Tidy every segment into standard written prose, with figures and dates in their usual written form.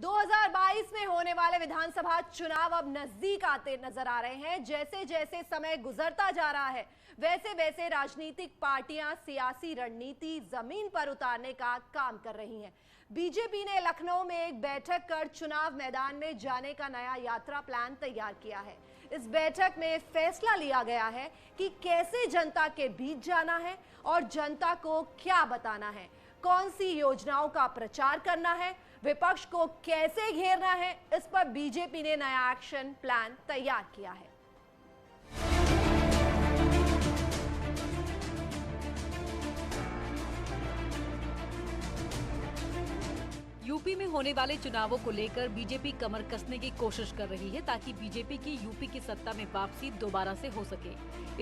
2022 में होने वाले विधानसभा चुनाव अब नजदीक आते नजर आ रहे हैं। जैसे जैसे समय गुजरता जा रहा है, वैसे वैसे राजनीतिक पार्टियां सियासी रणनीति जमीन पर उतारने का काम कर रही हैं। बीजेपी ने लखनऊ में एक बैठक कर चुनाव मैदान में जाने का नया यात्रा प्लान तैयार किया है। इस बैठक में फैसला लिया गया है कि कैसे जनता के बीच जाना है और जनता को क्या बताना है, कौन सी योजनाओं का प्रचार करना है, विपक्ष को कैसे घेरना है। इस पर बीजेपी ने नया एक्शन प्लान तैयार किया है। यूपी में होने वाले चुनावों को लेकर बीजेपी कमर कसने की कोशिश कर रही है ताकि बीजेपी की यूपी की सत्ता में वापसी दोबारा से हो सके।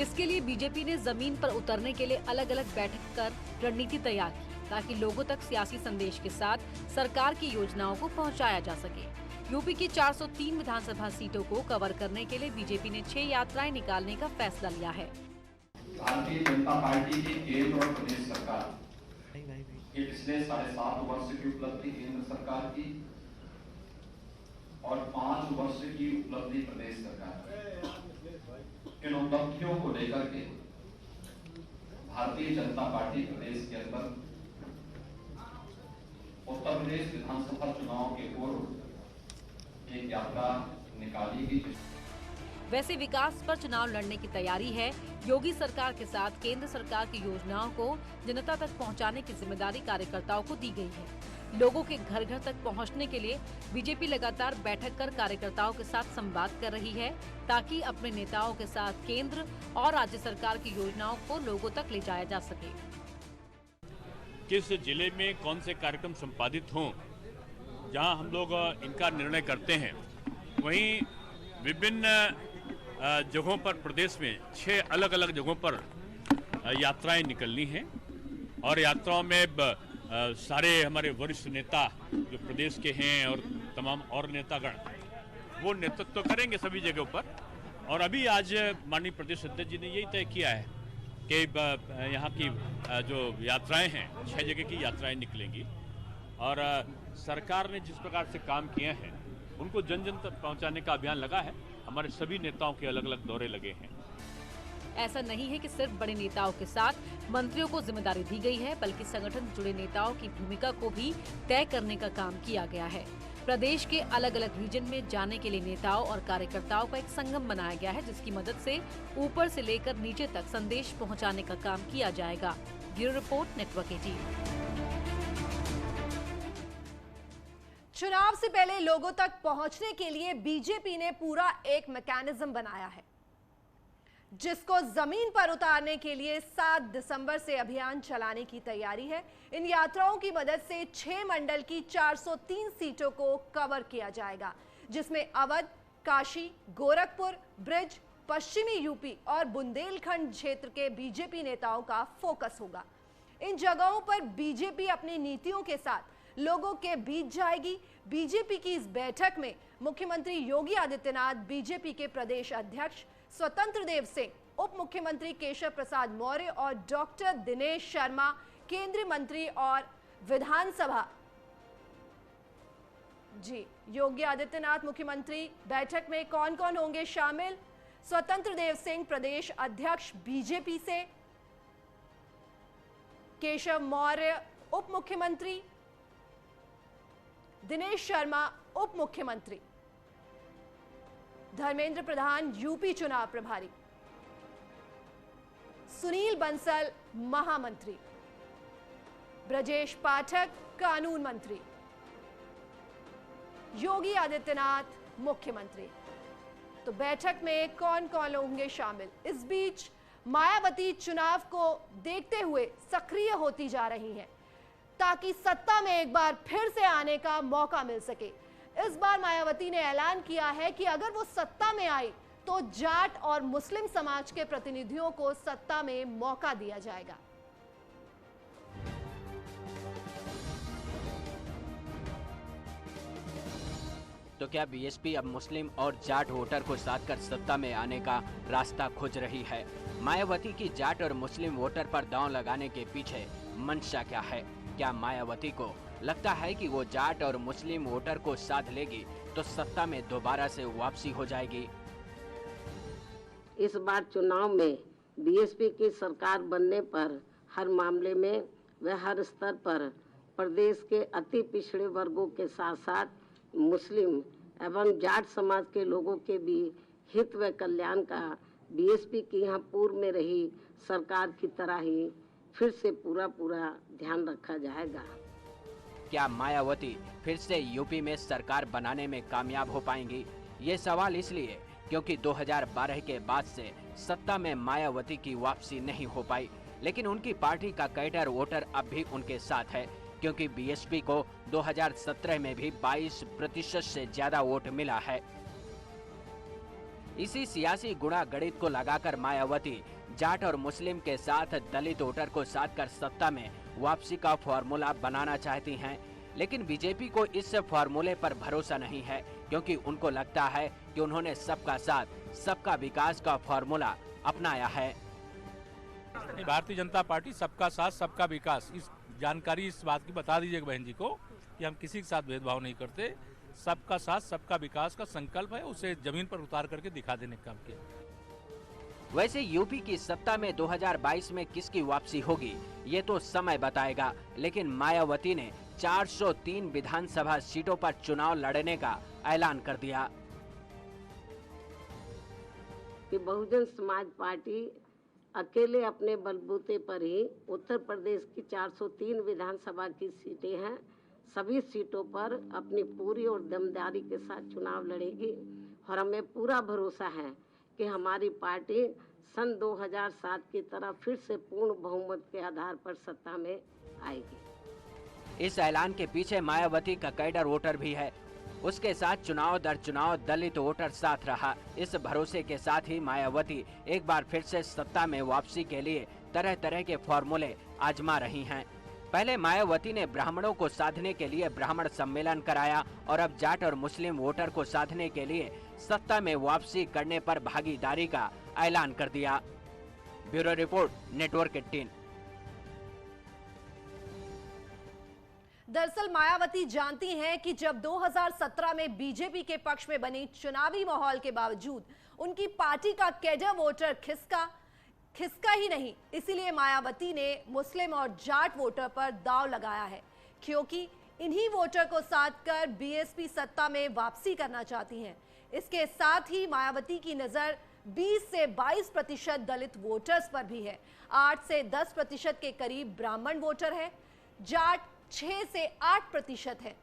इसके लिए बीजेपी ने जमीन पर उतरने के लिए अलग अलग बैठक कर रणनीति तैयार की ताकि लोगों तक सियासी संदेश के साथ सरकार की योजनाओं को पहुंचाया जा सके। यूपी की 403 विधानसभा सीटों को कवर करने के लिए बीजेपी ने 6 यात्राएं निकालने का फैसला लिया है। भारतीय जनता पार्टी की केंद्र और प्रदेश सरकार ये पिछले 7.5 वर्ष की उपलब्धि केंद्र सरकार की और 5 वर्ष की उपलब्धि प्रदेश सरकार, इन उपलब्धियों को लेकर के भारतीय जनता पार्टी प्रदेश के अंदर उत्तर प्रदेश विधानसभा चुनाव के पूर्व एक यात्रा निकाली गई। वैसे विकास पर चुनाव लड़ने की तैयारी है। योगी सरकार के साथ केंद्र सरकार की योजनाओं को जनता तक पहुंचाने की जिम्मेदारी कार्यकर्ताओं को दी गई है। लोगों के घर घर तक पहुंचने के लिए बीजेपी लगातार बैठक कर कार्यकर्ताओं के साथ संवाद कर रही है ताकि अपने नेताओं के साथ केंद्र और राज्य सरकार की योजनाओं को लोगों तक ले जाया जा सके। किस जिले में कौन से कार्यक्रम संपादित हों, जहां हम लोग इनका निर्णय करते हैं, वहीं विभिन्न जगहों पर प्रदेश में 6 अलग अलग जगहों पर यात्राएं निकलनी हैं और यात्राओं में सारे हमारे वरिष्ठ नेता जो प्रदेश के हैं और तमाम और नेतागण वो नेतृत्व करेंगे सभी जगहों पर। और अभी आज माननीय प्रदेश अध्यक्ष जी ने यही तय किया है कि यहाँ की जो यात्राएं हैं 6 जगह की यात्राएं निकलेंगी और सरकार ने जिस प्रकार से काम किए हैं उनको जन जन तक पहुँचाने का अभियान लगा है। हमारे सभी नेताओं के अलग अलग दौरे लगे हैं। ऐसा नहीं है कि सिर्फ बड़े नेताओं के साथ मंत्रियों को जिम्मेदारी दी गई है, बल्कि संगठन से जुड़े नेताओं की भूमिका को भी तय करने का काम किया गया है। प्रदेश के अलग अलग रीजन में जाने के लिए नेताओं और कार्यकर्ताओं का एक संगम बनाया गया है, जिसकी मदद से ऊपर से लेकर नीचे तक संदेश पहुँचाने का काम किया जाएगा। Bureau report, network 18। चुनाव से पहले लोगों तक पहुंचने के लिए बीजेपी ने पूरा एक मैकेनिज्म बनाया है, जिसको जमीन पर उतारने के लिए 7 दिसंबर से अभियान चलाने की तैयारी है। इन यात्राओं की मदद से 6 मंडल की 403 सीटों को कवर किया जाएगा, जिसमें अवध, काशी, गोरखपुर, ब्रिज, पश्चिमी यूपी और बुंदेलखंड क्षेत्र के बीजेपी नेताओं का फोकस होगा। इन जगहों पर बीजेपी अपनी नीतियों के साथ लोगों के बीच जाएगी। बीजेपी की इस बैठक में मुख्यमंत्री योगी आदित्यनाथ, बीजेपी के प्रदेश अध्यक्ष स्वतंत्र देव सिंह, उप मुख्यमंत्री केशव प्रसाद मौर्य और डॉक्टर दिनेश शर्मा, केंद्रीय मंत्री और विधानसभा योगी आदित्यनाथ मुख्यमंत्री। बैठक में कौन कौन होंगे शामिल? स्वतंत्र देव सिंह प्रदेश अध्यक्ष बीजेपी से, केशव मौर्य उप मुख्यमंत्री, दिनेश शर्मा उप मुख्यमंत्री, धर्मेंद्र प्रधान यूपी चुनाव प्रभारी, सुनील बंसल महामंत्री, ब्रजेश पाठक कानून मंत्री, योगी आदित्यनाथ मुख्यमंत्री। तो बैठक में कौन कौन होंगे शामिल? इस बीच मायावती चुनाव को देखते हुए सक्रिय होती जा रही हैं ताकि सत्ता में एक बार फिर से आने का मौका मिल सके। इस बार मायावती ने ऐलान किया है कि अगर वो सत्ता में आई तो जाट और मुस्लिम समाज के प्रतिनिधियों को सत्ता में मौका दिया जाएगा। तो क्या बीएसपी अब मुस्लिम और जाट वोटर को साथ कर सत्ता में आने का रास्ता खोज रही है? मायावती की जाट और मुस्लिम वोटर पर दांव लगाने के पीछे मंशा क्या है? क्या मायावती को लगता है कि वो जाट और मुस्लिम वोटर को साथ लेगी तो सत्ता में दोबारा से वापसी हो जाएगी? इस बार चुनाव में बीएसपी की सरकार बनने पर हर मामले में व हर स्तर पर प्रदेश के अति पिछड़े वर्गों के साथ साथ मुस्लिम एवं जाट समाज के लोगों के भी हित व कल्याण का बीएसपी की यहाँ पूर्व में रही सरकार की तरह ही फिर से पूरा ध्यान रखा जाएगा। क्या मायावती फिर से यूपी में सरकार बनाने में कामयाब हो पाएंगी? ये सवाल इसलिए क्योंकि 2012 के बाद से सत्ता में मायावती की वापसी नहीं हो पाई, लेकिन उनकी पार्टी का कैडर वोटर अब भी उनके साथ है, क्योंकि बीएसपी को 2017 में भी 22% से ज्यादा वोट मिला है। इसी सियासी गुणा गणित को लगाकर मायावती जाट और मुस्लिम के साथ दलित वोटर को साथ कर सत्ता में वापसी का फॉर्मूला बनाना चाहती हैं, लेकिन बीजेपी को इस फॉर्मूले पर भरोसा नहीं है, क्योंकि उनको लगता है कि उन्होंने सबका साथ सबका विकास का फॉर्मूला अपनाया है। भारतीय जनता पार्टी सबका साथ सबका विकास, इस जानकारी इस बात की बता दीजिए बहन जी को कि हम किसी के साथ भेदभाव नहीं करते। सबका साथ सबका विकास का संकल्प है, उसे जमीन पर उतार करके दिखा देने का काम किया। वैसे यूपी की सत्ता में 2022 में किसकी वापसी होगी ये तो समय बताएगा, लेकिन मायावती ने 403 विधानसभा सीटों पर चुनाव लड़ने का ऐलान कर दिया कि बहुजन समाज पार्टी अकेले अपने बलबूते पर ही उत्तर प्रदेश की 403 विधानसभा की सीटें हैं, सभी सीटों पर अपनी पूरी और दमदारी के साथ चुनाव लड़ेगी और हमें पूरा भरोसा है कि हमारी पार्टी सन 2007 की तरह फिर से पूर्ण बहुमत के आधार पर सत्ता में आएगी। इस ऐलान के पीछे मायावती का कैडर वोटर भी है, उसके साथ चुनाव दर चुनाव दलित वोटर साथ रहा। इस भरोसे के साथ ही मायावती एक बार फिर से सत्ता में वापसी के लिए तरह तरह के फॉर्मूले आजमा रही हैं। पहले मायावती ने ब्राह्मणों को साधने के लिए ब्राह्मण सम्मेलन कराया और अब जाट और मुस्लिम वोटर को साधने के लिए सत्ता में वापसी करने पर भागीदारी का ऐलान कर दिया। Bureau report, network 18। दरअसल मायावती जानती हैं कि जब 2017 में बीजेपी के पक्ष में बनी चुनावी माहौल के बावजूद उनकी पार्टी का कैडर वोटर खिसका ही नहीं, इसीलिए मायावती ने मुस्लिम और जाट वोटर पर दांव लगाया है, क्योंकि इन्हीं वोटर को साथ कर बीएसपी सत्ता में वापसी करना चाहती हैं। इसके साथ ही मायावती की नजर 20 से 22% दलित वोटर्स पर भी है, 8 से 10% के करीब ब्राह्मण वोटर है, जाट 6 से 8% है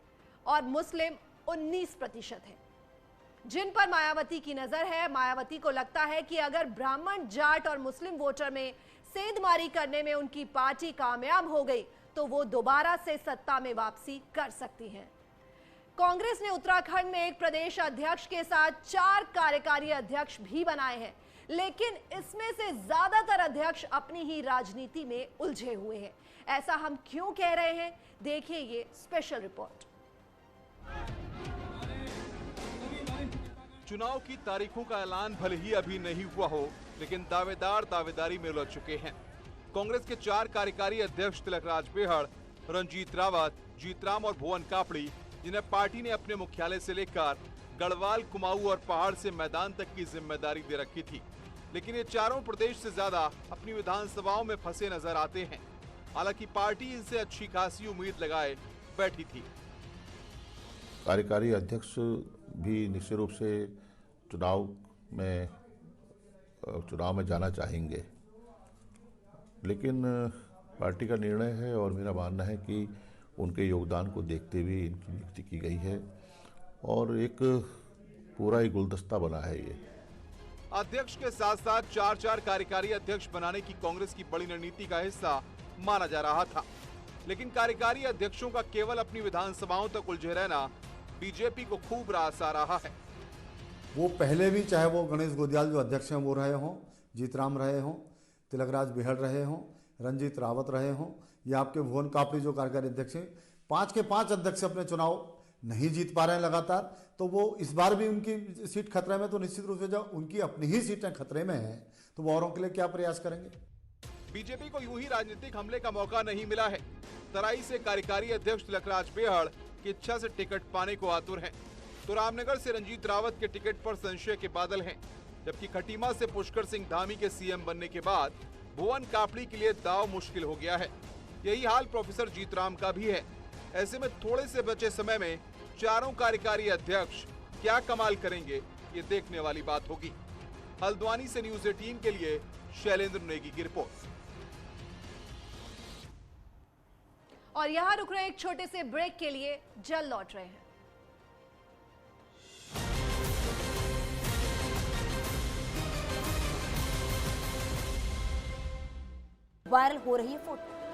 और मुस्लिम 19% है, जिन पर मायावती की नजर है। मायावती को लगता है कि अगर ब्राह्मण, जाट और मुस्लिम वोटर में सेंधमारी करने में उनकी पार्टी कामयाब हो गई तो वो दोबारा से सत्ता में वापसी कर सकती हैं। कांग्रेस ने उत्तराखंड में एक प्रदेश अध्यक्ष के साथ 4 कार्यकारी अध्यक्ष भी बनाए हैं, लेकिन इसमें से ज्यादातर अध्यक्ष अपनी ही राजनीति में उलझे हुए हैं। ऐसा हम क्यों कह रहे हैं, देखिए ये स्पेशल रिपोर्ट। चुनाव की तारीखों का ऐलान भले ही अभी नहीं हुआ हो, लेकिन दावेदार दावेदारी में उलझ चुके हैं। कांग्रेस के 4 कार्यकारी अध्यक्ष तिलकराज बेहड़, रंजीत रावत, जीतराम और भुवन कापड़ी, जिन्हें पार्टी ने अपने मुख्यालय से लेकर गढ़वाल, कुमाऊं और पहाड़ से मैदान तक की जिम्मेदारी दे रखी थी, लेकिन ये चारों प्रदेश से ज्यादा अपनी विधानसभाओं में फंसे नजर आते हैं। हालांकि पार्टी इनसे अच्छी खासी उम्मीद लगाए बैठी थी। कार्यकारी अध्यक्ष भी निश्चित रूप से चुनाव में जाना चाहेंगे, लेकिन पार्टी का निर्णय है और मेरा मानना है कि उनके योगदान को देखते हुए इनकी नियुक्ति की गई है और एक पूरा ही गुलदस्ता बना है ये। अध्यक्ष के साथ साथ 4 कार्यकारी अध्यक्ष बनाने की कांग्रेस की बड़ी रणनीति का हिस्सा माना जा रहा था, लेकिन कार्यकारी अध्यक्षों का केवल अपनी विधानसभाओं तक उलझे रहना बीजेपी को खूब रास आ रहा है। वो पहले भी, चाहे वो गणेश गोदियाल जो अध्यक्ष हैं वो रहे हों, जीतराम रहे हों, तिलकराज बेहड़ रहे हों, रंजीत रावत रहे हों, या आपके भुवन कापड़ी जो कार्यकारी अध्यक्ष हैं, 5 के 5 अध्यक्ष अपने चुनाव नहीं जीत पा रहे हैं लगातार, तो वो इस बार भी उनकी सीट खतरे में, तो निश्चित रूप से जब उनकी अपनी ही सीटें खतरे में हैं तो वो औरों के लिए क्या प्रयास करेंगे। बीजेपी को यूं ही राजनीतिक हमले का मौका नहीं मिला है। तराई से कार्यकारी अध्यक्ष तिलकराज बेहड़ की इच्छा से टिकट पाने को आतुर हैं, तो रामनगर से रंजीत रावत के टिकट पर संशय के बादल हैं, जबकि खटीमा से पुष्कर सिंह धामी के सीएम बनने के बाद भुवन कापड़ी के लिए दांव मुश्किल हो गया है। यही हाल प्रोफेसर जीतराम का भी है। ऐसे में थोड़े से बचे समय में चारों कार्यकारी अध्यक्ष क्या कमाल करेंगे, ये देखने वाली बात होगी। हल्द्वानी से न्यूज़ 18 के लिए शैलेंद्र नेगी की रिपोर्ट। और यहां रुक रहे एक छोटे से ब्रेक के लिए, जल्द लौट रहे हैं। वायरल हो रही है फोटो।